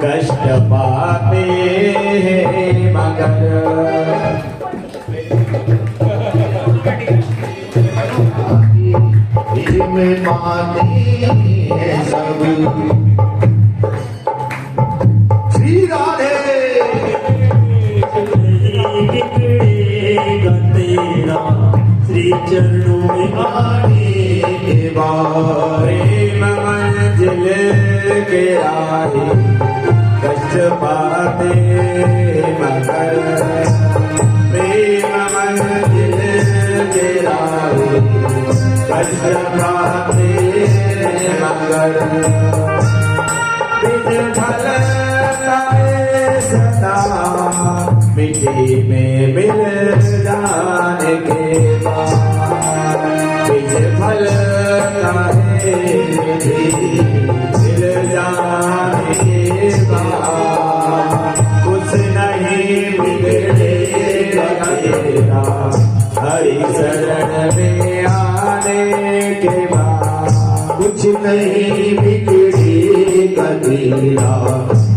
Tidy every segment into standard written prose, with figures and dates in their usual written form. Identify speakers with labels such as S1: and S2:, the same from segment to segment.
S1: कष्ट पाते हैं मगर
S2: में पाते हैं सब। श्री राधे
S1: तेरा श्री चरणों में आने के बाद मंजिल के राही कष्ट पाते मगर प्रेम मंजिल के राही कष्ट पाते मगर बिज फल लाए सदा मिट्टी में मिल जाने के बाद बिज फल लाए मिल जाने के बाद कुछ नहीं बिगड़ेगा तेरा हरि शरण में आने के बाद
S2: कुछ नहीं बिगड़ेगा तेरा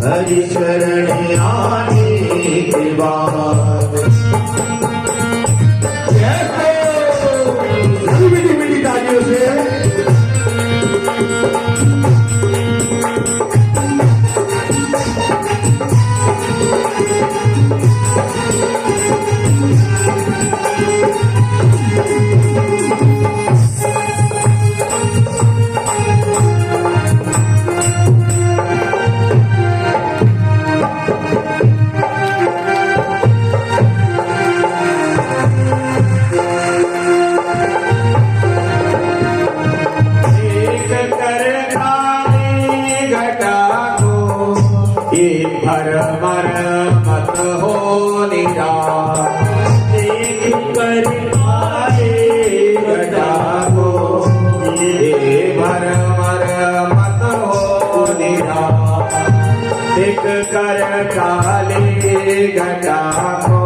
S2: हरि शरण आने के बाद। मीठी मीठी तालियों से
S1: भरमर मत हो निराश देख कर आए गदा को ये भरमर मत हो निराश देख कर काले गदा को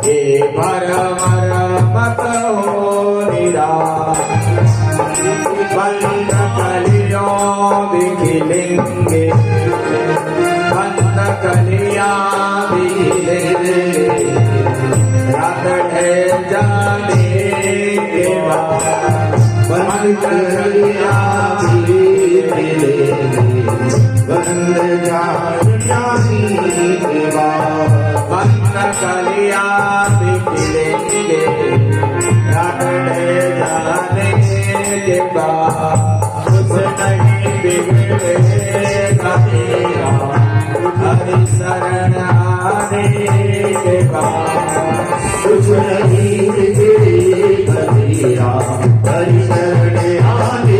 S1: ये भरमर मत हो निराश बंद कलियों दिखिलेंगे कलियां भी रात है जाने के बाद बंद कलियां भी
S2: बंद जाने के बाद
S1: बंद कलियां भी रात है जाने के बाद कुछ नहीं बिगड़ेगा तेरा हरि शरण आने के बाद
S2: कुछ नहीं बिगड़ेगा तेरा हरि शरण आने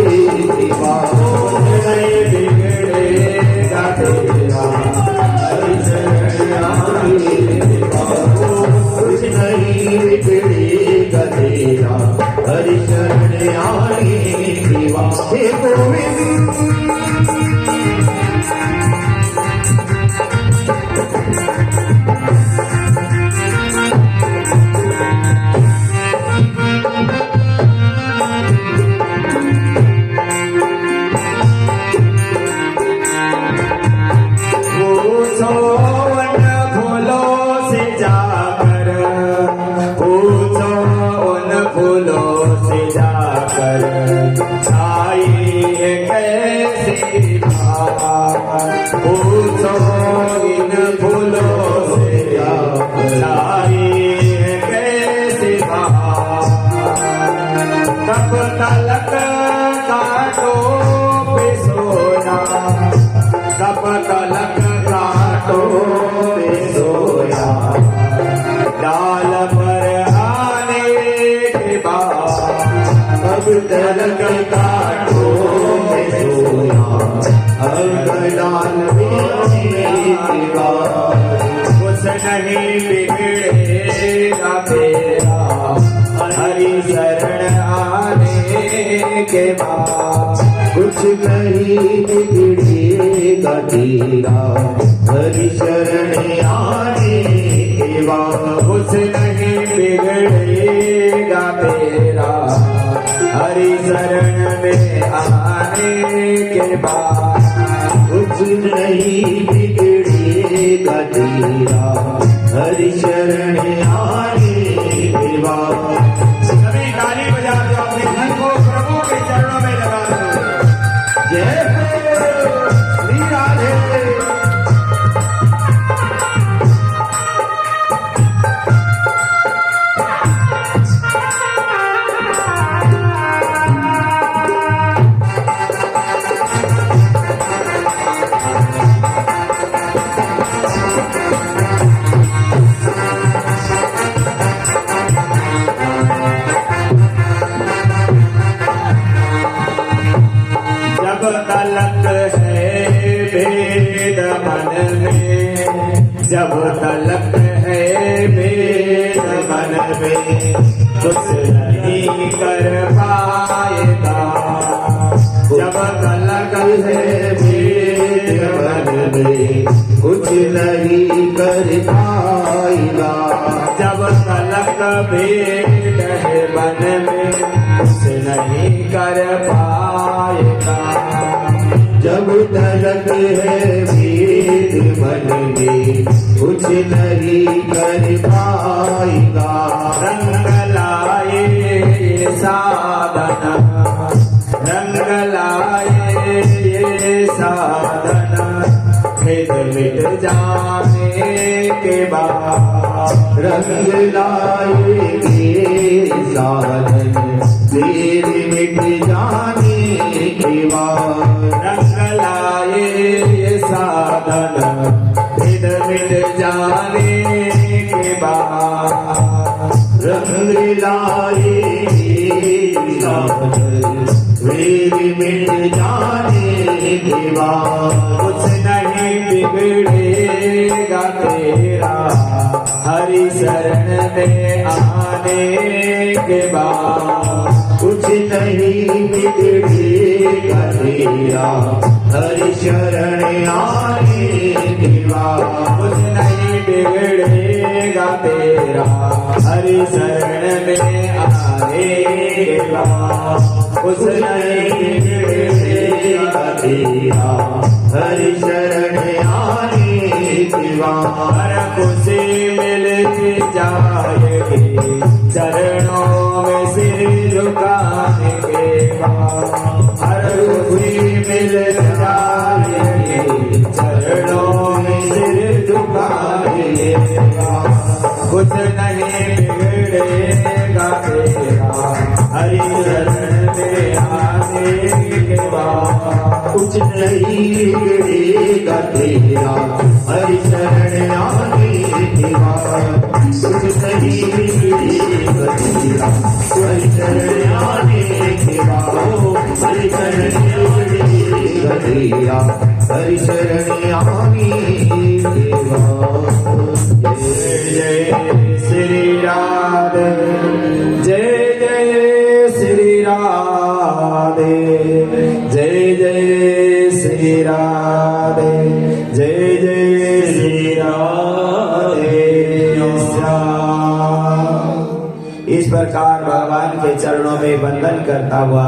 S2: के बाद।
S1: कुछ नहीं बिगड़ेगा तेरा हरि शरण आने के बाद
S2: कुछ नहीं बिगड़ेगा तेरा हरि शरण आने के बाद। हे गोविंद
S1: पूछो इन फूलों से छाई कैसी कब तलक काटो पे सोया कब तलक काटो पे सोया डाल पर आने के बाद
S2: कब तलक काटो पे सोया
S1: कुछ नहीं बिगड़ेगा तेरा हरि शरण आने के बाद
S2: कुछ नहीं बिगड़ेगा तेरा हरि शरण आने के बाद
S1: कुछ नहीं बिगड़ेगा तेरा हरि शरण में आने के बाद
S2: कुछ नहीं बिगड़ेगा तेरा हरि शरण आने के बाद
S1: सभी ताली बजा दो अपने मन को प्रभु के चरणों में लगा दो
S2: जय हो श्री राधे
S1: जब तलक है भेद मन में कुछ नहीं कर पाएगा जब तलक है भेद मन में
S2: कुछ नहीं कर पाएगा
S1: जब तलक भेद है मन में कुछ नहीं कर पाएगा
S2: जब तलक है भेद मन में कुछ नहीं कर पाएगा
S1: रंग लाए ये साधन रंग लाए ये साधन भेद मिट जाने के बाद
S2: रंग लाएंगे साधन भेद मिट जाने के बाद
S1: रंग लाए ये साधन भेद मिट जाने के बाद
S2: रंग लाएंगे साधन भेद मिट जाने के बाद
S1: कुछ नहीं बिगड़ेगा तेरा हरि शरण में आने के बाद
S2: कुछ नहीं बिगड़ेगा तेरा हरि शरण आने के बाद
S1: कुछ नहीं बिगड़ेगा तेरा हरि शरण में आने के बाद कुछ नहीं बिगड़ेगा
S2: तेरा हरि शरण आने के बाद
S1: हर खुशी मिलती जाएगी चरणों में सिर झुकाने के बाद हर खुशी मिल जाएगी चरणों में सिर झुकाने के बाद कुछ नहीं बिगड़ेगा तेरा हरि शरण में आने के बाद
S2: कुछ नहीं बिगड़ेगा तेरा हरि शरण आने के बाद कुछ नहीं बिगड़ेगा तेरा हरि शरण आने के बाद हरि शरण बिगड़ेगा तेरा हरि शरण आने के बाद
S1: जय श्री राधे जय जय श्री राधे जय जय श्री राधे जय जय श्री राधे श्याम। इस प्रकार भगवान के चरणों में वंदन करता हुआ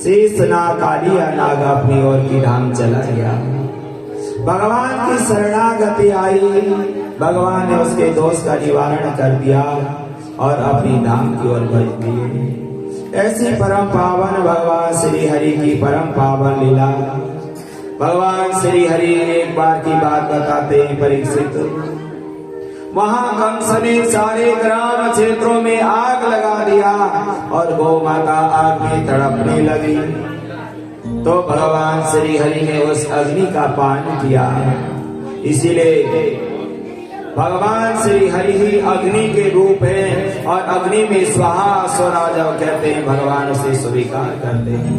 S1: शेष नाग कालिया नाग अपनी ओर की धाम चला गया। भगवान की शरणागति आई, भगवान ने उसके दोष का निवारण कर दिया और अपनी धाम की ओर बढ़ दिए। ऐसी परम पावन भगवान श्री हरि की परम पावन लीला। भगवान श्री हरि एक बार की बात बताते हैं परीक्षित, वहां कंस ने सारे ग्राम क्षेत्रों में आग लगा दिया और गौ माता आग में तड़पने लगी, तो भगवान श्री हरि ने उस अग्नि का पान किया। इसीलिए भगवान श्री हरि ही अग्नि के रूप है और अग्नि में स्वाहा स्वरा जब कहते हैं भगवान उसे स्वीकार करते हैं।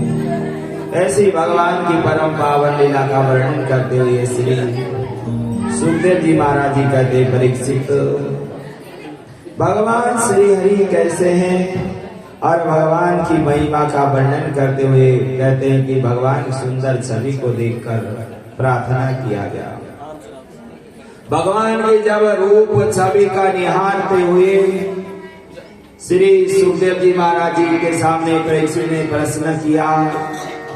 S1: ऐसी भगवान की परम पावन लीला का वर्णन करते हुए श्री सुखदेव जी महाराज जी कहते परीक्षित, भगवान श्री हरि कैसे हैं? और भगवान की महिमा का वर्णन करते हुए कहते हैं कि भगवान की सुंदर छवि को देखकर प्रार्थना किया गया। भगवान के जब रूप छवि का निहारते हुए श्री सुखदेव जी महाराज जी के सामने परीक्षित ने प्रश्न किया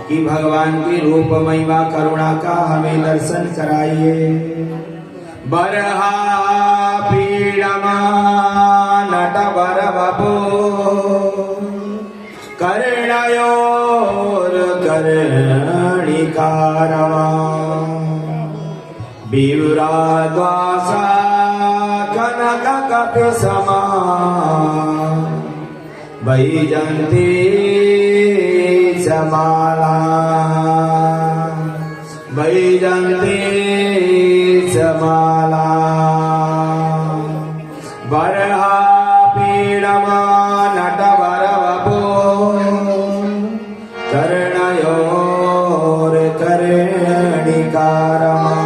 S1: कि भगवान की रूप महिमा करुणा का हमें दर्शन कराइए। बरहा पीड़मा नट बर बपो कर्णयोर कर्णिकारमा विव्राद्वासा कनक कपि समा वैजंती समाला वैजंती समाला बरहा पीड़मा नट बर बपो कर्णयोर कर्णिकारमा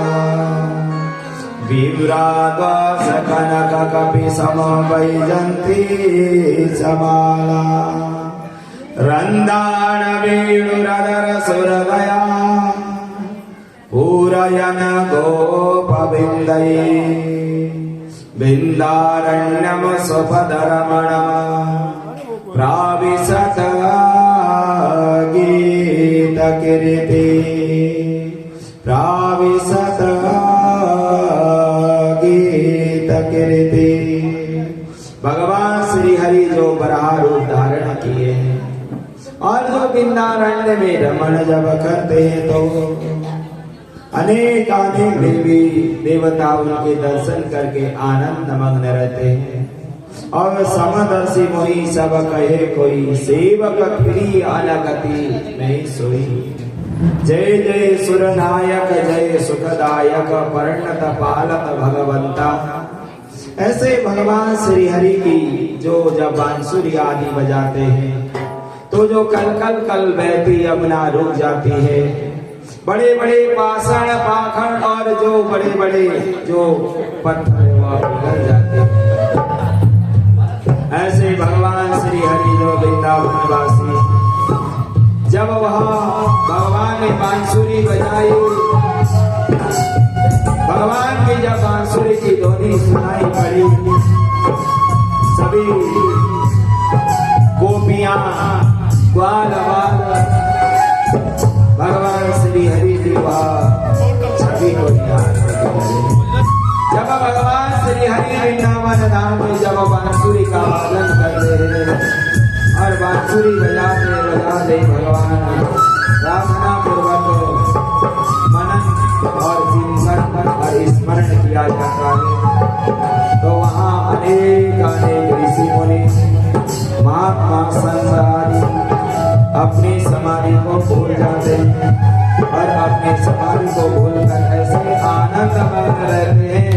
S1: विव्राद्वास कनक कपि सम वैजंती समाला रंदान वेणुरधर सुरदया पूरयन गोपविन्दये बिन्दारण्यम स्वपदरमण प्राविशत गीतकीर्ति प्राविशत गीतकीर्ति। भगवान श्री हरि जो बराह रूप धारण किए हैं और जो बिन्दारण्य में रमण जब करते हैं तो अनेक देवी देवता उनके दर्शन करके आनंद मग्न रहते हैं। और समदर्शी मोहि सब कहे कोई सेवक प्रिय अनगति नहीं सोई। जय जय सुरनायक जय सुखदायक परिणत पालक भगवंता। ऐसे भगवान श्री हरि की जो जब बांसुरी आदि बजाते हैं तो जो कल कल कल बहती यमुना रुक जाती है। बड़े बड़े पाषाण पाखंड और जो बड़े बड़े जो पत्थर वह पिघल जाते हैं। ऐसे भगवान श्री हरि जो वृंदावन वासी जब वहाँ भगवान ने बांसुरी बजाई, भगवान की जब बांसुरी की ध्वनि सुनाई पड़ी, सभी गोपियां ग्वाल बाल भगवान श्री हरि की छवि को जब भगवान श्री हरि वृंदावन धाम में जब बांसुरी का पालन करते हैं और बांसुरी बजाते बजाते भगवान प्रार्थना पूर्वक मनन और चिंतन और स्मरण किया जाता है तो वहाँ अनेक ऋषि मुनि महात्मा संत आदि अपनी समाधि को भूल जाते हैं और अपनी समाधि को भूलकर ऐसे आनंद मग्न रहते हैं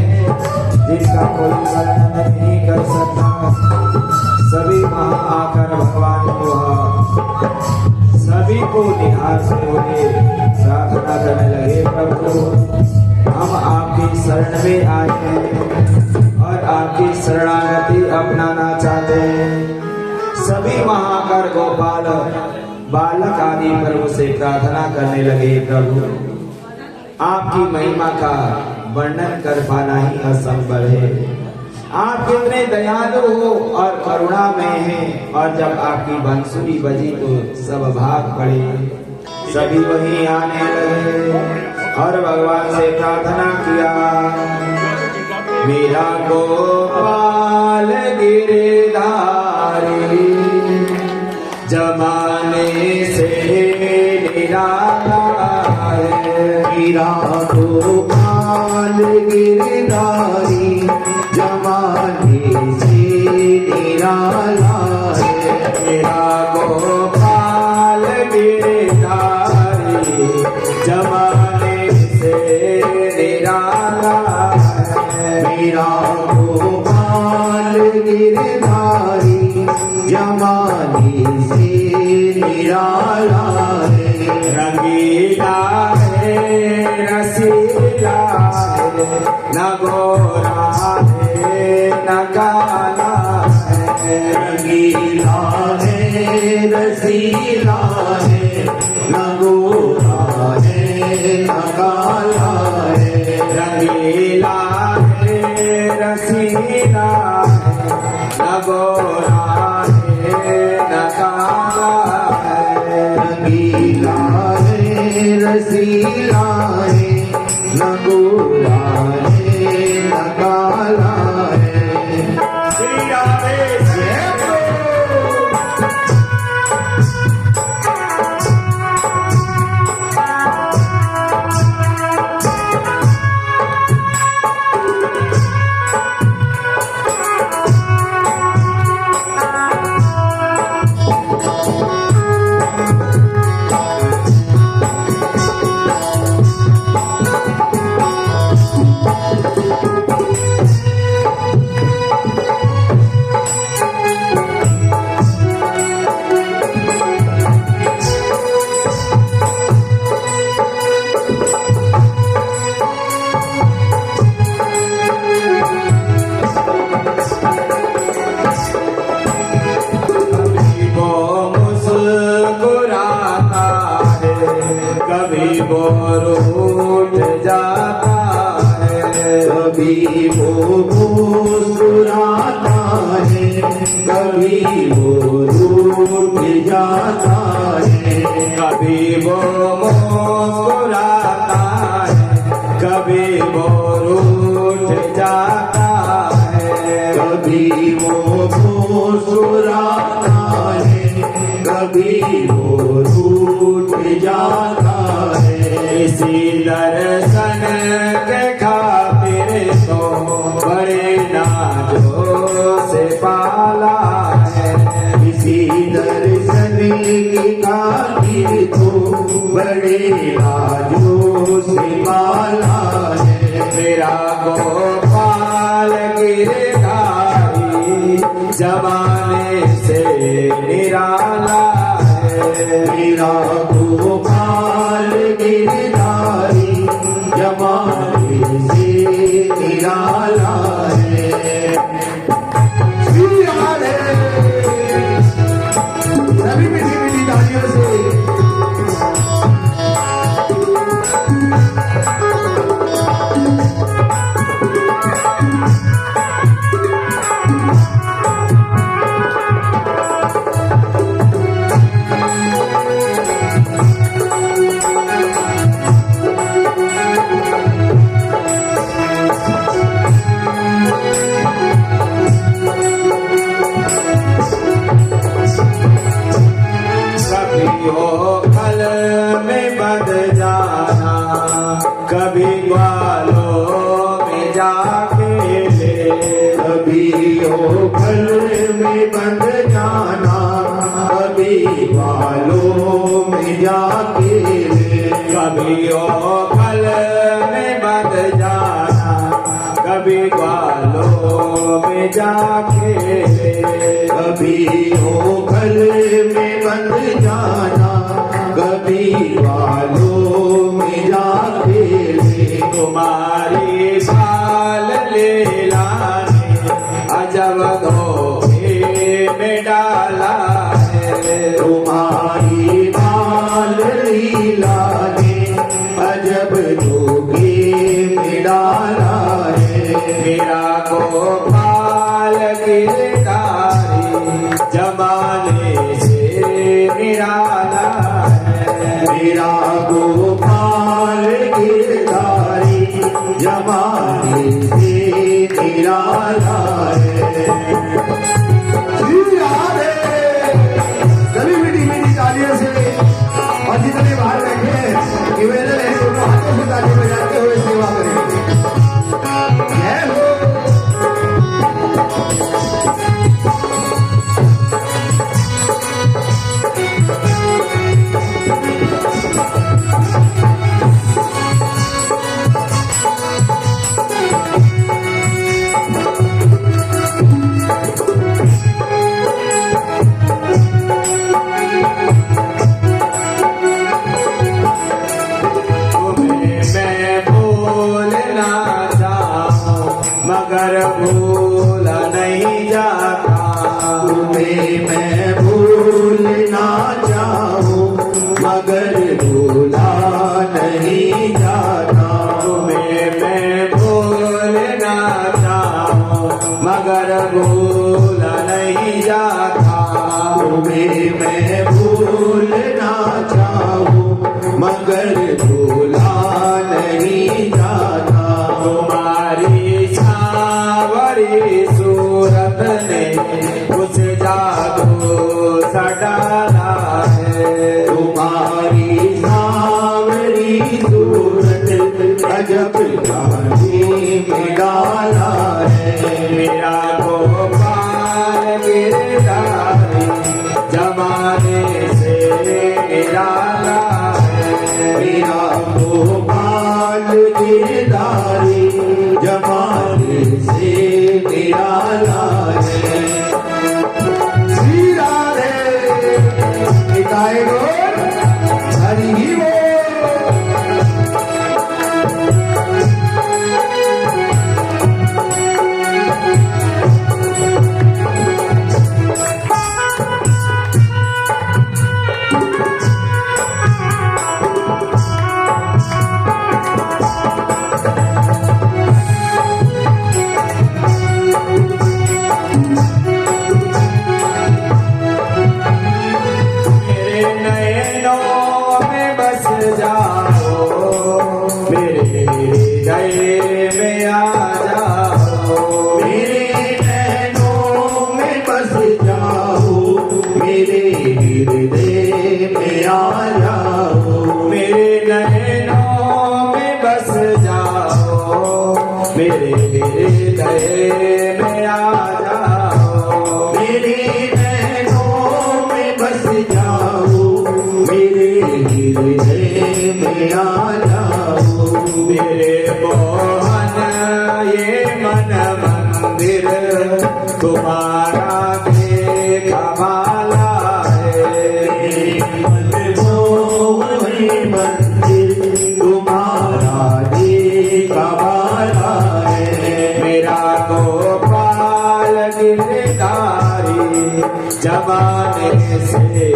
S1: जिसका कोई वर्णन नहीं कर सकता। सभी वहाँ आकर भगवान को सभी को निहारते हुए प्रार्थना करने लगे, प्रभु हम आपकी शरण में आए हैं और आपकी शरणागति अपनाना चाहते हैं। सभी वहाँ आकर गोपाल बालक आदि प्रभु से प्रार्थना करने लगे, प्रभु आपकी महिमा का वर्णन कर पाना ही असंभव है। आप कितने दयालु हो और करुणा में हैं। और जब आपकी बांसुरी बजी तो सब भाग पड़े, सभी वहीं आने लगे और भगवान से प्रार्थना किया, मेरा गोपाल गिरधारी जमाने से निराला है। मेरा गोपाल गिरधारी जमाने से निराला है। मेरा गोपाल गिरधारी जमाने से निराला है। मेरा गोपाल गिरधारी जमाने से निराला है। रंगीला है रसीला है न गोरा है न काला है। रंगीला है
S2: रसीला है न गोरा है न काला है
S1: रंगीला है रसीला है न गोरा है न काला है
S2: रंगीला है रसीला है न गोरा है न काला है
S1: श्री राधे जय कभी वो रूठ जाता है
S2: कभी वो मुस्कुराता है कभी वो रूठ जाता है
S1: कभी वो मुस्कुराता है कभी वो रूठ जाता है
S2: कभी वो मुस्कुराता है कभी वो रूठ जाता है
S1: इसी दर्शन के खातिर तो बड़े नाजों से पाला है
S2: इसी दर्शन की खातिर तो बड़े राजों से पाला है
S1: मेरा गोपाल गिरधारी जमाने से निराला है
S2: मेरा गोपाल गिरधारी जमाने से निराला है श्री राधे सभी मीठी मीठी तालियों से
S1: कभी हो कल में बंद जाना कभी ग्वालों में जाके ले
S2: कभी ओ फल में बंद जाना कभी बालों में जाके ले
S1: कभी हो कल में बंद जाना कभी ग्वालों में जाके ले
S2: कभी ओ फल में बंद जाना कभी बालों में जाके ले
S1: तुम्हारी साल लीला ने अजब धोखे में डाला है
S2: तुम्हारी बाल लीला ने अजब मैं भूलना चाहूं मगर भूला नहीं जाता।
S1: तुम्हारी सावरी सूरत ने कुछ जादू सा डाला है।
S2: तुम्हारी सावरी सूरत अजब जानी में डाला है।
S1: मेरा गोपाल गिरधारी जमाने से निराला है।
S2: मेरा गोपाल गिरधारी जमाने से निराला है। श्री राधे निताय गौर हरि बोल।
S1: मेरे नयनों में बस जाओ, मेरे हृदय में आ जाओ।
S2: मेरे नैनों में बस जाओ, मेरे हृदय में आ जाओ।
S1: मेरे नयनों में बस जाओ, मेरे हृदय में आ जाओ।
S2: मेरे नैनों में बस जाओ, मेरे हृदय में आ जाओ।
S1: मेरे मोहन ये मन मंदिर तुम्हारा देखा माला है।
S2: मनमोहन मंदिर तुम्हारा देखा वाला है।
S1: मेरा गोपाल गिरधारी जमाने से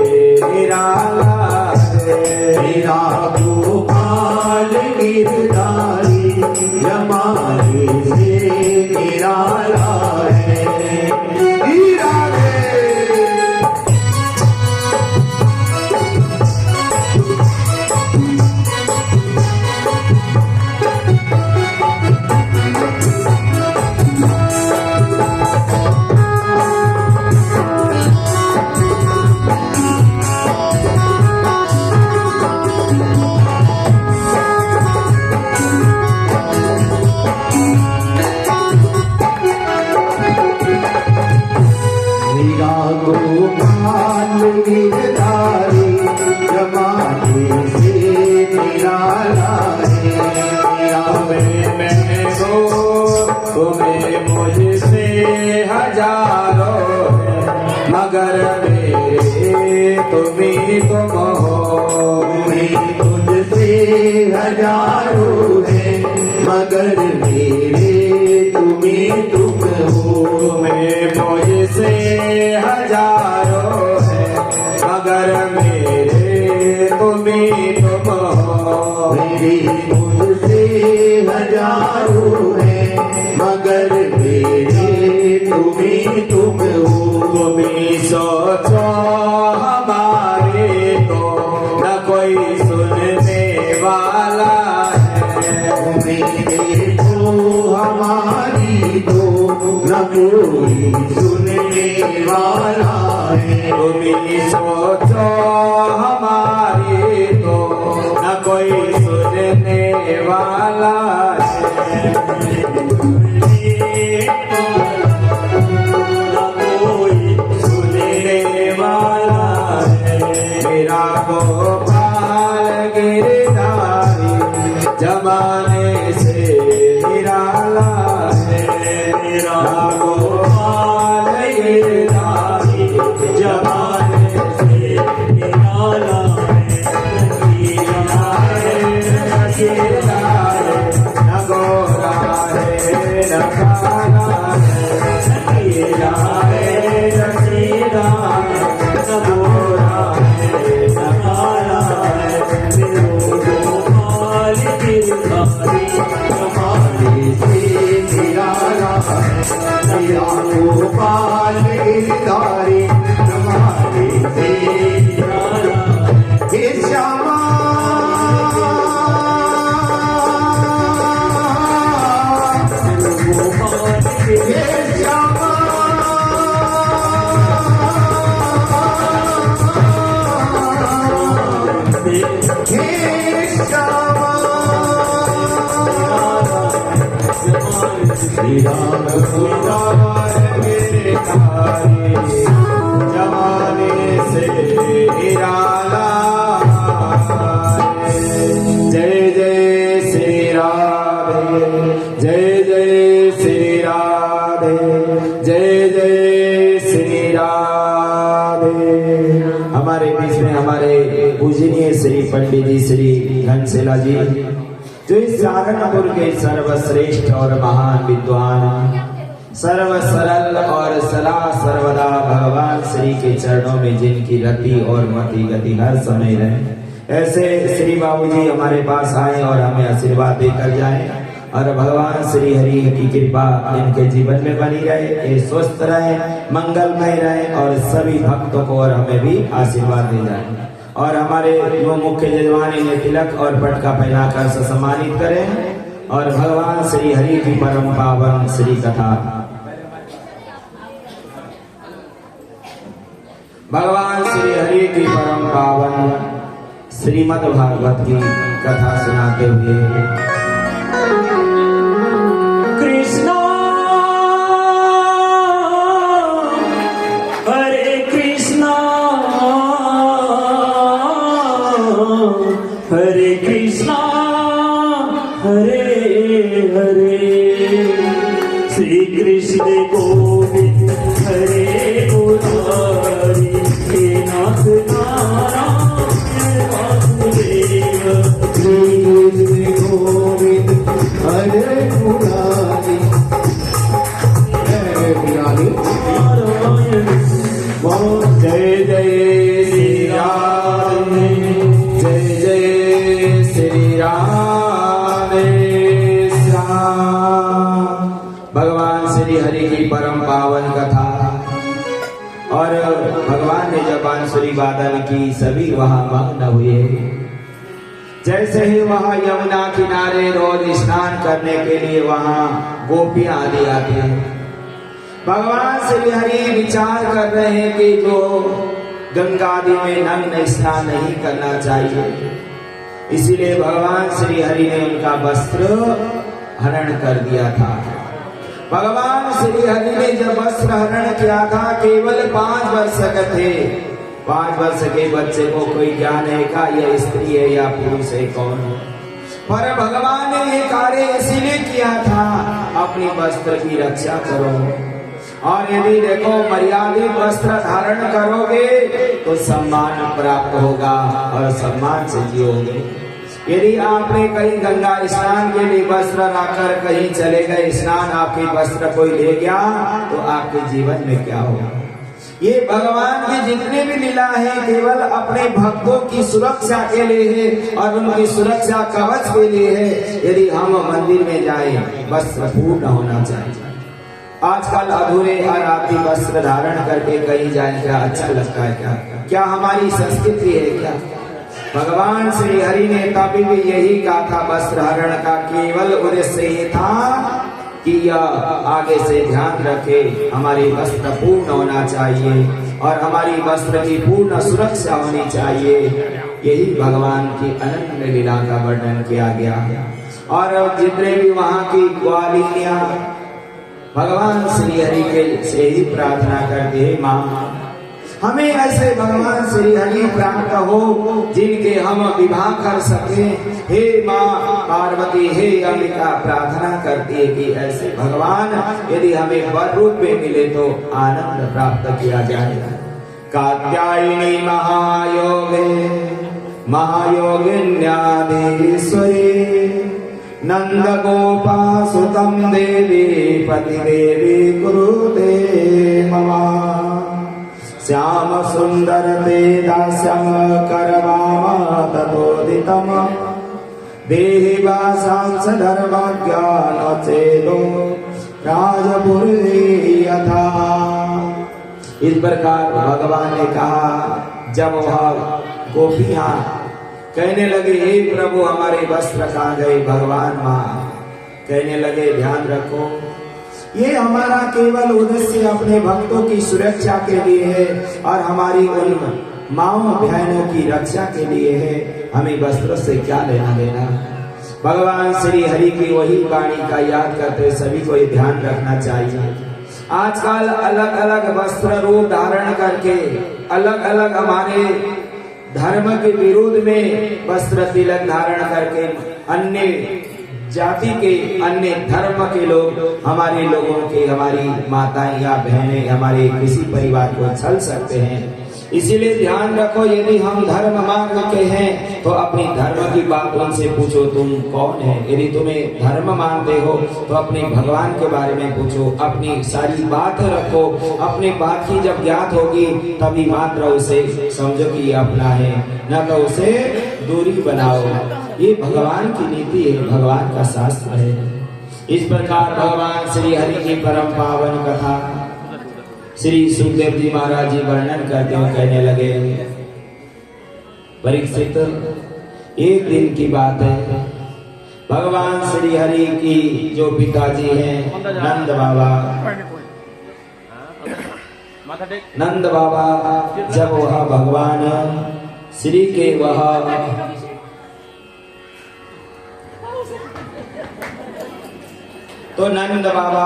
S1: निराला है।
S2: मेरा गोपाल गिरधारी जमाने से निराला है। हीरा रे मेरा गोपाल गिरधारी जमाने से निराला है। मेरा
S1: मैं हो तुम्हें मुझसे हजारों है, मगर मेरे तुम्ही तुम हो।
S2: तुम्हें तुझसे हजारों है मगर मेरे तुम्हें तुम हो।
S1: तुम्हें मुझसे हजारों है, मगर मेरे तुम्ही तुम हो।
S2: मेरे मुझसे हजारों है मगर मेरे तुम्हें तुम हो।
S1: तुम्ही सोचो हमारे तो न कोई सुनने वाला है।
S2: मेरे तो हमारी तो न कोई सुनने वाला है।
S1: तुम्ही सोचो हमारी तो न कोई सुनने वाला है। न कोई सुनने वाला है। मेरा गोपाल गिरधारी जमाने से निराला है। मेरा गोपाल गिरधारी जमाने से निराला है। न गोरा है न काला है, न गोरा है न काला
S2: राम
S1: उतार मेरे तारे जमाने से निराला जय जय श्री राधे जय जय श्री राधे जय जय श्री राधे। हमारे बीच में हमारे पूजनीय श्री पंडित जी श्री घनशैला जी जो इस सारंगपुर के सर्वश्रेष्ठ और महान विद्वान सर्व सरल और सदा सर्वदा भगवान श्री के चरणों में जिनकी रति और मति गति हर समय रहे, ऐसे श्री बाबूजी हमारे पास आए और हमें आशीर्वाद देकर जाएं और भगवान श्री हरि की कृपा इनके जीवन में बनी रहे, ये स्वस्थ रहे, मंगलमय रहे और सभी भक्तों को और हमें भी आशीर्वाद दे जाए और हमारे वो मुख्य यजमानी ने तिलक और पटका पहनाकर सम्मानित करें और भगवान श्री हरि की परम पावन श्री कथा भगवान श्री हरि की परम पावन श्रीमद् भागवत की कथा सुनाते हुए
S3: कृष्णा हरे कृष्णा हरे कृष्णा हरे हरे श्री कृष्ण गोविंद हरे मुरारी हे नाथ नारायण वासुदेव
S2: श्री कृष्ण गोविंद हरे मुरारी जय मुरारी
S1: जय जय श्री राम जय जय श्री राधे श्याम। भगवान श्री हरि की परम पावन कथा और भगवान ने जब बांसुरी वादन की सभी वहां मग्न हुए। जैसे ही वहां यमुना किनारे रोज स्नान करने के लिए वहां गोपियां आदि आती हैं, भगवान श्री हरि विचार कर रहे हैं कि जो गंगा आदि में नग्न स्नान नहीं करना चाहिए, इसीलिए भगवान श्री हरि ने उनका वस्त्र हरण कर दिया था। भगवान श्री हरि ने जब वस्त्र हरण किया था केवल 5 वर्ष के थे। 5 वर्ष के बच्चे को कोई ज्ञान है का यह स्त्री है या पुरुष है कौन है, पर भगवान ने ये कार्य इसीलिए किया था अपनी वस्त्र की रक्षा करो और यदि देखो मर्यादित वस्त्र धारण करोगे तो सम्मान प्राप्त होगा और सम्मान से जियोगे। यदि आपने कहीं गंगा स्नान के लिए वस्त्र लाकर कहीं चले गए स्नान, आपके वस्त्र कोई ले गया तो आपके जीवन में क्या होगा। ये भगवान की जितने भी लीला है केवल अपने भक्तों की सुरक्षा के लिए है और उनकी सुरक्षा कवच के लिए है। यदि हम मंदिर में जाएं वस्त्र पूर्ण होना चाहिए। आजकल अधूरे आराती वस्त्र धारण करके कहीं जाए क्या अच्छा लगता है क्या हमारी संस्कृति है क्या। भगवान श्री हरि ने तभी भी यही कहा था वस्त्र हरण का केवल उद्देश्य ये था कि यह आगे से ध्यान रखे हमारी वस्त्र पूर्ण होना चाहिए और हमारी वस्त्र की पूर्ण सुरक्षा होनी चाहिए। यही भगवान की अनंत लीला का वर्णन किया गया और जितने भी वहां की ग्वालिनियां भगवान श्री हरि के से ही प्रार्थना करते हैं, माँ हमें ऐसे भगवान श्री हरि प्राप्त हो जिनके हम विवाह कर सके। हे माँ पार्वती हे अंबिका प्रार्थना करती है कि ऐसे भगवान यदि हमें वर रूप में मिले तो आनंद प्राप्त किया जाएगा। कात्यायनी महायोगे महायोगिन्याधीश्वरी नंद गोपा सुतम देवी पति देवी गुरुदे ममा श्याम सुंदर ते दास्यम करवामा ततोदितम देहि वासांस धर्मज्ञान चेतो राजपुरी यथा। इस प्रकार भगवान ने कहा जब वह गोपियां कहने लगे हे प्रभु हमारे वस्त्र कहाँ गए, भगवान माँ कहने लगे ध्यान रखो ये हमारा केवल उद्देश्य अपने भक्तों की सुरक्षा के लिए है और हमारी उन माओ बहनों की रक्षा के लिए है। हमें वस्त्रों से क्या लेना देना। भगवान श्री हरि की वही वाणी का याद करते सभी को ये ध्यान रखना चाहिए। आजकल अलग अलग वस्त्र रूप धारण करके अलग अलग हमारे धर्म के विरोध में वस्त्र तिलक धारण करके अन्य जाति के अन्य धर्म के लोग हमारे लोगों के हमारी माताएं या बहनें हमारे किसी परिवार को छल सकते हैं। इसीलिए ध्यान रखो, यदि हम धर्म मार्ग के हैं तो अपनी धर्म की बात उनसे पूछो, तुम कौन है। यदि तुम्हें धर्म मानते हो तो अपने भगवान के बारे में पूछो, अपनी सारी बात रखो। अपनी बात की जब ज्ञात होगी तभी मात्र उसे समझो कि अपना है, न तो उसे दूरी बनाओ। ये भगवान की नीति है, भगवान का शास्त्र है। इस प्रकार भगवान श्री हरि की परम पावन कथा श्री सुखदेव जी महाराज जी वर्णन करते हुए कहने लगे, परीक्षित, एक दिन की बात है, भगवान श्री हरि की जो पिताजी हैं नंद बाबा जब वह भगवान श्री के तो नंद बाबा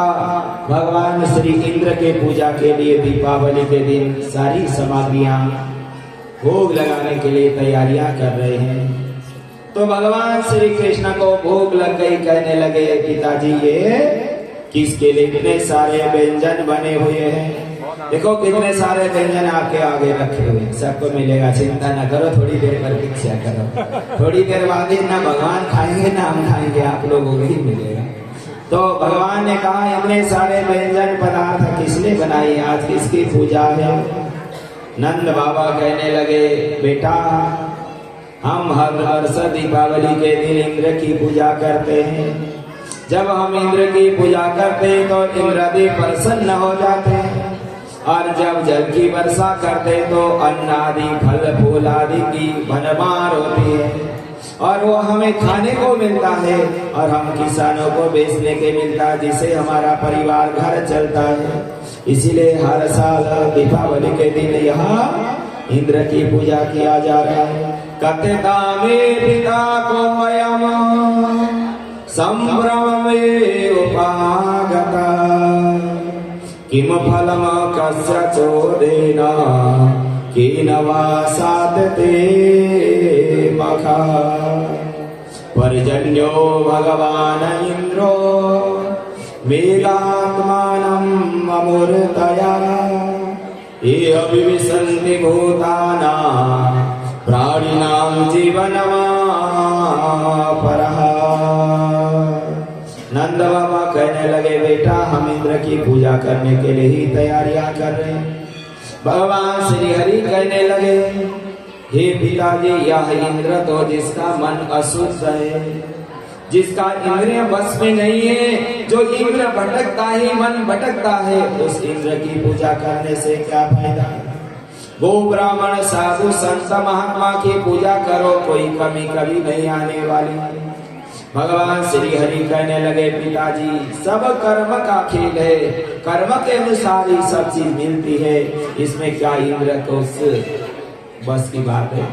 S1: भगवान श्री इंद्र के पूजा के लिए दीपावली के दिन सारी सामग्रियां भोग लगाने के लिए तैयारियां कर रहे हैं। तो भगवान श्री कृष्ण को भोग लग गई, कहने लगे, पिताजी ये किसके लिए इतने सारे व्यंजन बने हुए हैं? देखो कितने सारे व्यंजन आपके आगे रखे हुए हैं, सबको मिलेगा, चिंता न करो, थोड़ी देर पर प्रतीक्षा करो, थोड़ी देर बाद ना भगवान खाएंगे ना हम खाएंगे, आप लोगों को ही मिलेगा। तो भगवान ने कहा, इतने सारे व्यंजन पदार्थ किस लिए बनाई, आज किसकी पूजा है? नंद बाबा कहने लगे, बेटा हम हर वर्ष दीपावली के दिन इंद्र की पूजा करते हैं। जब हम इंद्र की पूजा करते हैं तो इंद्रदेव प्रसन्न हो जाते हैं, और जब जल की वर्षा करते तो अन्न आदि फल फूल आदि की भरमार होती है, और वो हमें खाने को मिलता है, और हम किसानों को बेचने के मिलता है, जिससे हमारा परिवार घर चलता है। इसीलिए हर साल दीपावली के दिन यहाँ इंद्र की पूजा किया जा रहा है। कथता में पिता को अयम संभ्रम में उपागता, किम फलम कस्य चोदेना केन वा साधते मखा। पर्जन्यो भगवान इंद्रो मेघात्मानम् अमूर्तया, ये अभिविशन्ति भूतानां प्राणिनां जीवनमापरः। नंद बाबा कहने लगे, बेटा हम इंद्र की पूजा करने के लिए ही तैयारियां कर रहे हैं। भगवान श्री हरि कहने लगे, हे पिताजी, यह इंद्र तो जिसका मन अशुद्ध है, जिसका इंद्रिय बस में नहीं है, जो इंद्र भटकता ही मन भटकता है, उस इंद्र की पूजा करने से क्या फायदा? गो ब्राह्मण साधु संत महात्मा की पूजा करो, कोई कमी कभी नहीं आने वाली। भगवान श्री हरि कहने लगे, पिताजी सब कर्म का खेल है, कर्म के अनुसार ही सब चीज मिलती है, इसमें क्या इंद्र को बस की बात है?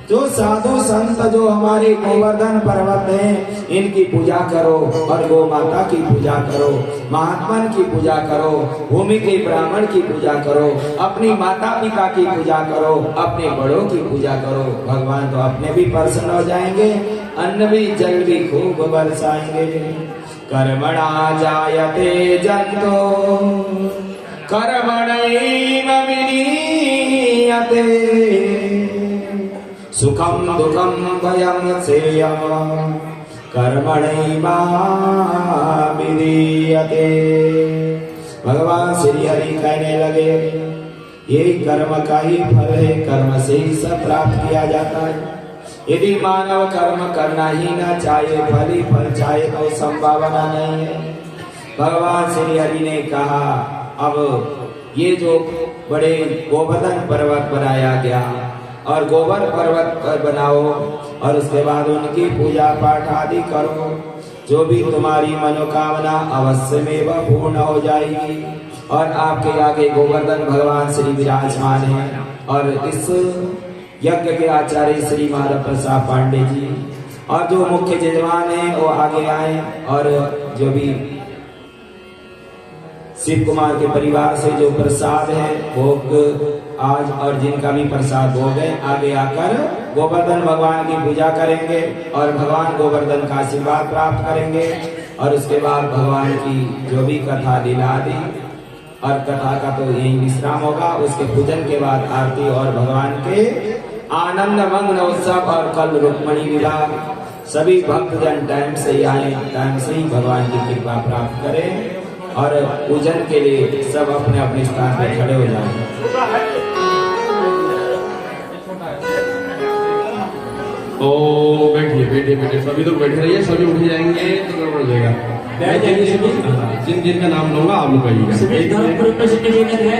S1: जो साधु संत जो हमारे गोवर्धन पर्वत हैं, इनकी पूजा करो, और गो माता की पूजा करो, महात्मन की पूजा करो, भूमि के ब्राह्मण की पूजा करो, अपनी माता पिता की पूजा करो, अपने बड़ों की पूजा करो। भगवान तो अपने भी प्रसन्न हो जाएंगे, अन्न भी जल भी खूब बरसाएंगे। कर्मणा जायते जंतो कर्मणैव विनीयते, सुखम दुखम भयम श्रेयम् कर्मणैव विधीयते। भगवान श्री हरि कहने लगे, ये कर्म का ही फल है, कर्म से ही सब प्राप्त किया जाता है। यदि मानव कर्म करना ही ना चाहे, फल ही फल चाहे, तो संभावना नहीं है। भगवान श्री हरि ने कहा, अब ये जो बड़े गोवर्धन पर्वत बनाया गया, और गोबर पर्वत पर बनाओ, और उसके बाद उनकी पूजा पाठ आदि करो, जो भी तुम्हारी मनोकामना अवश्य में वह पूर्ण हो जाएगी। और आपके आगे गोवर्धन भगवान श्री विराजमान हैं, और इस यज्ञ के आचार्य श्री माधव प्रसाद पांडे जी, और जो मुख्य जजमान है वो आगे आए और जो भी शिव कुमार के परिवार से जो प्रसाद है भोग आज और जिनका भी प्रसाद भोग है आगे आकर गोवर्धन भगवान की पूजा करेंगे और भगवान गोवर्धन का आशीर्वाद प्राप्त करेंगे। और उसके बाद भगवान की जो भी कथा लीला आदि और कथा का तो यही विश्राम होगा। उसके पूजन के बाद आरती और भगवान के आनंद मग्न उत्सव और कल रुक्मणी विवाह। सभी भक्तजन टाइम से ही आए, टाइम से ही भगवान की कृपा प्राप्त करें और पूजन के लिए सब अपने अपने स्थान पर खड़े हो जाएं।
S4: तो बैठिए बैठिए बैठिए, सभी लोग बैठे रहिए, सभी उठ जाएंगे तो गड़बड़ हो जाएगा। जिन जिन का नाम लूंगा आप लोग कहिएगा।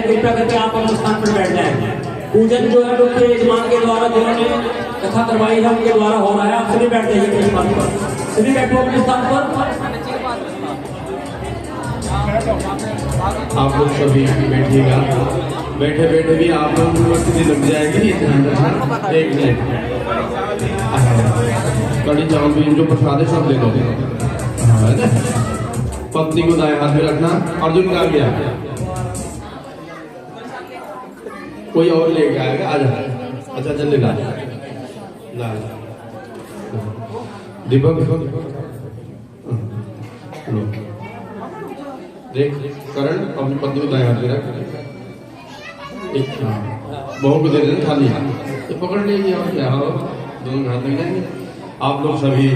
S3: कृपया करके आप अपने स्थान पर बैठ जाएं। पूजन जो है मुख्य यजमान के द्वारा जिन्होंने कथा करवाई है उनके द्वारा हो रहा है। आप सभी बैठ जाइए अपने स्थान पर, सभी बैठो अपने स्थान पर।
S4: आप लोग सभी बैठिएगा, बैठे बैठे भी आप लोगों को उपस्थिति लग जाएगी। एक मिनट, कड़ी चावल भी जो प्रसाद है सब ले लो। पत्नी को दाएं हाथ में रखना। अर्जुन का गया, कोई और लेके आएगा, आ जा। अच्छा चल ला दीपक देख करण अपनी पत्नी को दाएं हाथ में रख। एक बहू को दे देना खाली हाथ, तो पकड़ लीजिए और क्या हो, दोनों हाथ लग जाएंगे। आप लोग सभी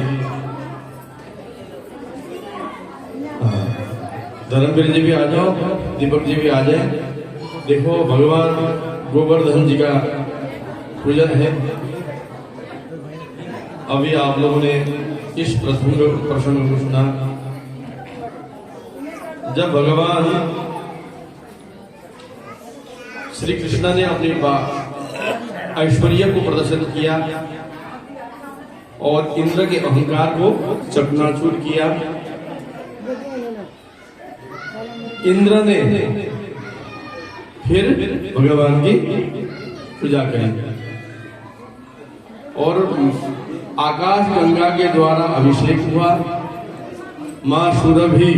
S4: धर्मवीर जी भी आ जाओ, दीपक जी भी आ जाए। देखो भगवान गोवर्धन जी का पूजन है। अभी आप लोगों ने इस प्रसंग को सुना जब भगवान श्री कृष्ण ने अपने ऐश्वर्य को प्रदर्शन किया और इंद्र के अहंकार को चकनाचूर किया। इंद्र ने फिर भगवान की पूजा करी और आकाश गंगा के द्वारा अभिषेक हुआ। मां सुरभि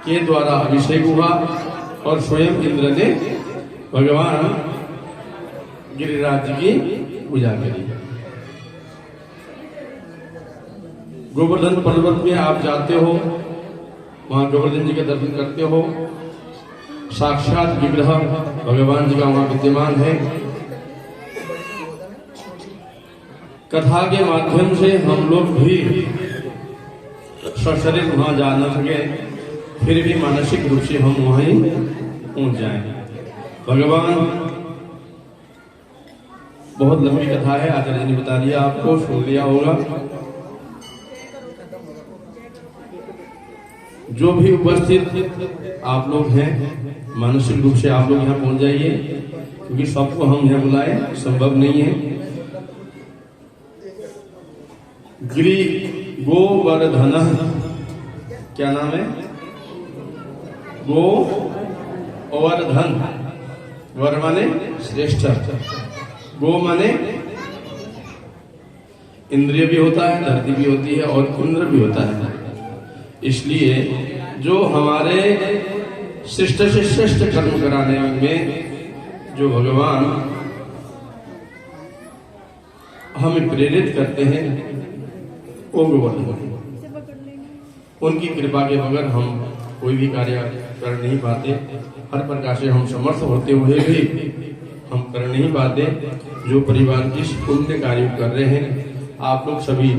S4: के द्वारा अभिषेक हुआ और स्वयं इंद्र ने भगवान गिरिराज की पूजा करी। गोवर्धन पर्वत में आप जाते हो, वहां गोवर्धन जी के दर्शन करते हो। साक्षात विग्रह भगवान जी का वहां विद्यमान है। कथा के माध्यम से हम लोग भी सशरीर वहां जा न सके, फिर भी मानसिक रूप से हम वहीं पहुंच जाएं। भगवान बहुत लंबी कथा है, आचार्य जी ने बता दिया, आपको सुन लिया होगा। जो भी उपस्थित आप लोग हैं, मानसिक रूप से आप लोग यहाँ पहुंच जाइए, क्योंकि सबको हम यहाँ बुलाए संभव नहीं है। गिरि गोवर्धन, क्या नाम है? गोवर्धन। वर माने श्रेष्ठ, गो माने इंद्रिय भी होता है, धरती भी होती है और इंद्र भी होता है। इसलिए जो हमारे श्रेष्ठ से श्रेष्ठ कर्म कराने में जो भगवान हमें प्रेरित करते हैं वो गोवर्धन। उनकी कृपा के बगैर हम कोई भी कार्य कर नहीं पाते। हर प्रकार से हम समर्थ होते हुए भी हम कर नहीं पाते। जो परिवार की पुण्य कार्य कर रहे हैं, आप लोग सभी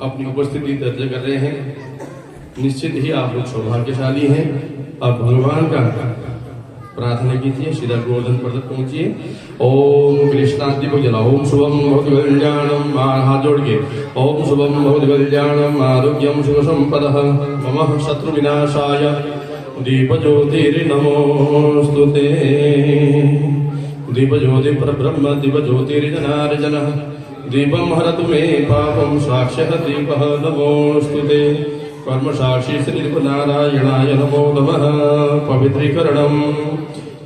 S4: अपनी उपस्थिति दर्ज कर रहे हैं, निश्चित ही आप लोग सौभाग्यशाली हैं। अब भगवान का प्रार्थना कीजिए, सीधा गोवर्धन पर्वत पहुंचिए। ओम कृष्णादि को जला। ओम शुभम भवति कल्याणम, हाथ जोड़ के ओम शुभम भवति कल्याणम आरोग्यम सुख संपदः मम शत्रु विनाशाय दीप ज्योतिर् नमोस्तुते। दीप ज्योति परब्रह्म दीप ज्योतिर्जनार्दनः दीपम हरतु मे पापम साक्षात् दीपः नमोस्तुते। कर्म साक्षी श्री नारायणाय नमो नमः। पवित्रीकरणम्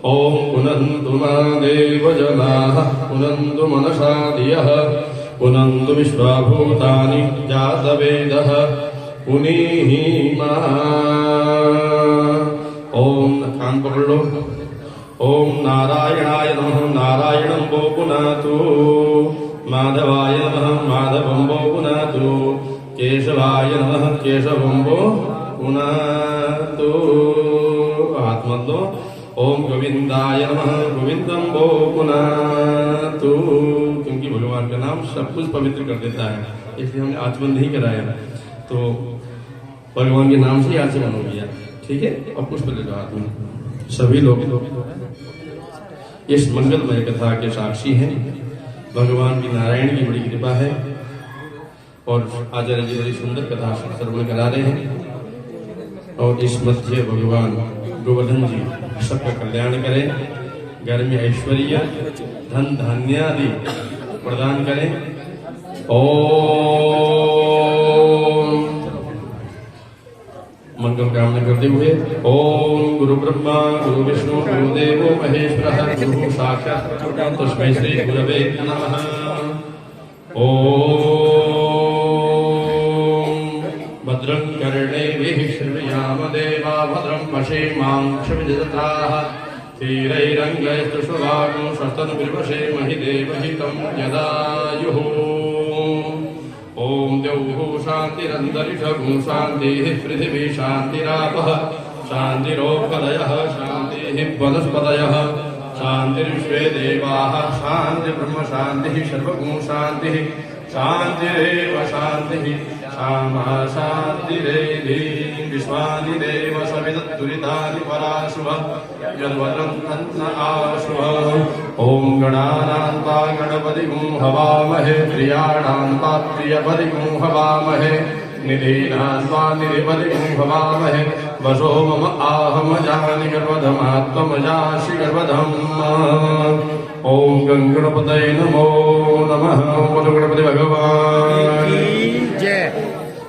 S4: ओम पुनन्तु मा देव जनाः पुनन्तु मनसा धियः पुनन्तु विश्वभूतानि जातवेदः पुनीहिमा। ओम कान पकड़ लो। ओम नारायणाय नमः नारायणं वो पुनातु, माधवाय नमः माधवं वो पुनातु, केशवाय नमः केशवं वो पुनातु। हाथ मत दो। ओम गोविंदाय नमः गोविंदं वो पुनातु, क्योंकि भगवान का नाम सब कुछ पवित्र कर देता है, इसलिए हमने आचमन नहीं कराया। तो भगवान के नाम से आचमन हो गया, ठीक है। अब पुष्प ले लो हाथ में। सभी लोग इस मंगलमय कथा के साक्षी हैं। भगवान की नारायण की बड़ी कृपा है और आचार्य जी बड़ी सुंदर कथा श्रवण करा रहे हैं। और इस मध्य भगवान गोवर्धन जी सबका कल्याण करें, घर में ऐश्वर्य धन धान्य आदि प्रदान करें। ओम मंगल कामना करते हुए ओम गुरु ब्रह्मा गुरु विष्णु गुरु देवो महेश्वरः गुरु साक्षात् परब्रह्म तस्मै श्री गुरवे नमः। ओम भद्रं कर्णेभिः शृणुयाम देवा भद्रं पश्येमाक्षभिजत्राः स्थिरैरङ्गैस्तुष्टुवागं स्वस्तनुभिर्वशेमहि देवहितं यदायुः। ओम द्यौः शान्तिरन्तरिक्षं शान्तिः पृथिवी शान्तिरापः शान्तिरोपदयः शान्तिः वनस्पतयः शान्तिर्विश्वे देवाः शान्तिर्ब्रह्म शान्तिः सर्वगुण शान्तिः शान्तिरेव शान्तिः सामा शान्तिरेधि विश्वानि देव सविदुरितानि पराशुभ यद्वदं तन्न आशुभ। ओम गणानान्ता गणपतिगुं हवामहे प्रियाणान्ता प्रियपतिगुं हवामहे निधीनान्ता निधिपतिगुं हवामहे वसो मम आहमजानि गर्वधमात्मजासि गर्वधम्। ओम गणपतये नमो नमः। बोलो गणपति भगवान
S2: जय।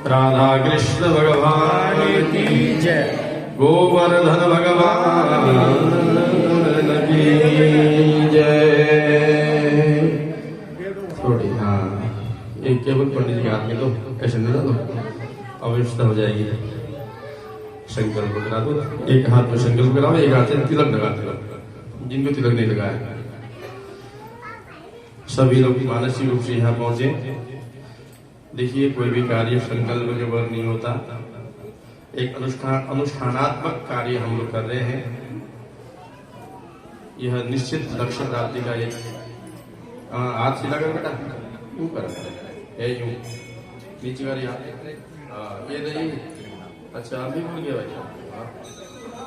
S4: राधा कृष्ण भगवान
S2: की जय।
S4: गोवर्धन भगवान की जय। थोड़ी हाँ एक केवल पंडित जी हाथ में दो, ऐसे नहीं दो, अव्यवस्था हो जाएगी। संकल्प करा दो, एक हाथ में संकल्प कराओ, एक हाथ से तिलक लगा दो जिनको तिलक नहीं लगाया। सभी लोग मानसिक रूप से यहाँ पहुंचे। देखिए कोई भी कार्य संकल्प के बगैर नहीं होता, एक अनुष्ठानात्मक कार्य हम लोग कर रहे हैं। यह निश्चित लक्ष्य प्राप्ति का एक हाथ सीधा कर बेटा, यूं कर यूं नीचे कर यहाँ ये नहीं। अच्छा आप भी भूल गए भाई।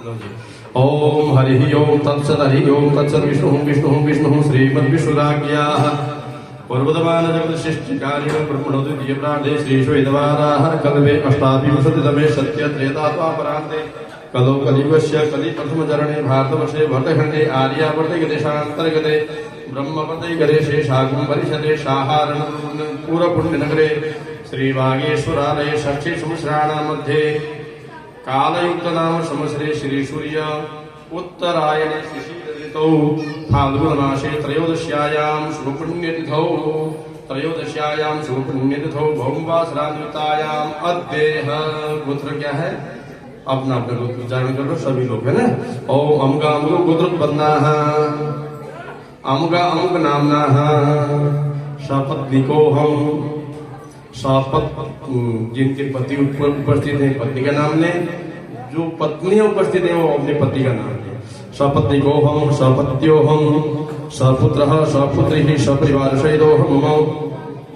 S4: लो जी। ओम हरि ओम तत्सत् हरि ओम तत्सत् विष्णु विष्णु विष्णु श्रीमद्विष्णुराज्ञाः पूर्वतमान जगदशिष्टिकारिण ब्रह्मणो द्वितीय प्रार्थे श्री श्वेतवाराह कल्पे अष्टाविंशतितमे सत्य त्रेता द्वापरान्ते कलो कलियुगस्य कलि प्रथम चरणे भारतवर्षे भरतखण्डे आर्यावर्ते देशान्तर्गते ब्रह्मपते गरे शेषागम परिषदे साहारण पूर्वपुण्यनगरे श्रीवागेश्वरालये षष्ठी संवत्सराणां मध्ये कालयुक्त नाम संवत्सरे श्री सूर्य उत्तरायणे शिशिरऋतौ फाल्गुनमासे त्रयोदश्यायां शुभपुण्यतिथौ भौमवासरान्वितायाम् अद्येह गोत्र क्या है? अपना अपना गोत्र उच्चारण कर लो सभी लोग, है ना। ओम अमुका अमुक गोत्रोत्पन्नाः अमुका अमुक नाम्नाः सपत्नीकोऽहम्। सपत जिनके पति उपस्थित है पत्नी का नाम लें, जो पत्नी उपस्थित है वो अपने पति का नाम लें। सपत्नीकोऽहम् सपत्योऽहम् सपुत्रः सपुत्रीः सपरिवार सहितोऽहम्।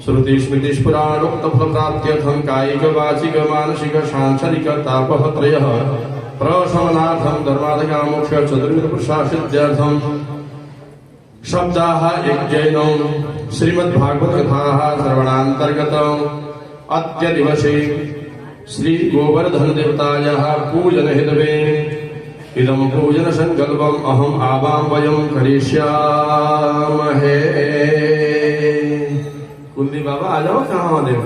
S4: श्रुति स्मृति पुराणोक्त फलप्राप्त्यर्थं कायिक वाचिक मानसिक सांसारिक तापः त्रयः प्रशमनार्थं धर्माधिकार मोक्ष चतुर्विध पुरुषासिद्ध्यर्थं शब्दाः यज्ञैनौ श्रीमद्भागवत कथाः श्रवणान्तर्गतम् अद्य दिवसे श्री गोवर्धन देवतायाः पूजन हेतवे इदं पूजन संकल्पम् अहम् आवां वयं करिष्यामहे। कुलदीप बाबा आ जाओ, कहाँ देव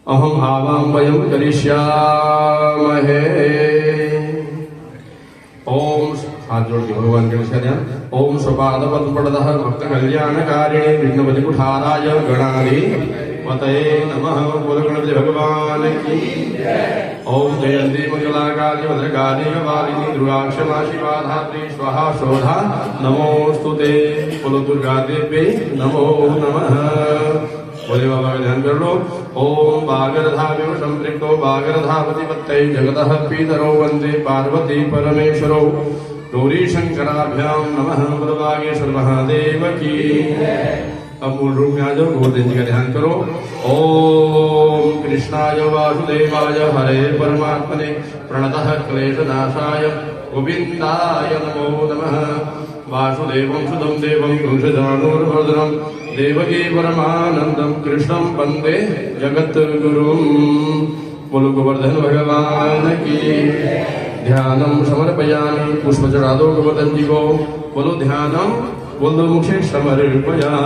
S4: अहम् आवां वयं करिष्यामहे। ओम हाथ जोड़ के भगवान गणेश का ध्यान। ओम स्वपादपद्मपडदः भक्तकल्याणकारिणे विघ्नपतिकुठाराय गणाधि पतये नमः। बोलो गणपति भगवान की। ओम जयंती मंगलाकाली भद्रकाली कपालिनी दुर्गाक्षमा शिवा धात्री स्वाहा शोधा नमोस्तुते। बोलो दुर्गा देवी नमो नमः। बोले बाबा का ध्यान कर लो। ओम भागरथाविव संपृक्तो भागरथापति पत्तये जगतः पीतरो वंदे पार्वती परमेश्वरो। गौरी शंकराभ्याम नमः। बोलो बागेश्वर महादेव की। अब मूल रूप में आ जाओ, गोवर्धन जी का ध्यान करो। ओम कृष्णाय वासुदेवाय हरे परमात्मने प्रणतः क्लेशनाशाय गोविंदाय नमो नमः। वासुदेवं सुतं देवं कंसचाणूरमर्दनं देवकी परमानंदं कृष्णं वंदे जगद्गुरुं। बोलो गोवर्धन भगवान की। ध्यानम समर्पयामि। पुष्प चढ़ा दो गोवर्धन जी को। बोलो ध्यानम, बोलो मुखे समर्पयामि।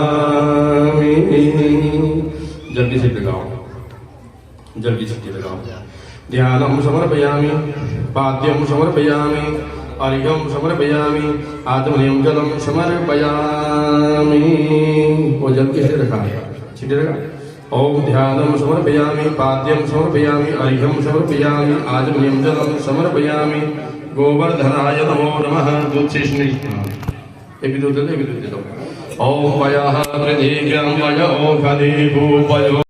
S4: जल्दी से लगाओ, जल्दी से लगाओ। ध्यानम समर्पयामि, पाद्यम समर्पयामि, अर्घ्यम समर्पयामि, आत्मनियम जलम समर्पयामि। वो जल कैसे रखा है, ठीक है। ओम ध्यानम समर्पयामि, पाद्यम समर्पयामि, अर्घ्यम समर्पयामि, आत्मनियम जलम समर्पयामि। गोवर्धनाय नमो नमः। दूध से स्नेह ये भी दूध दे दो। ओम वयः प्रदीप्यं वयो खदीभूपयो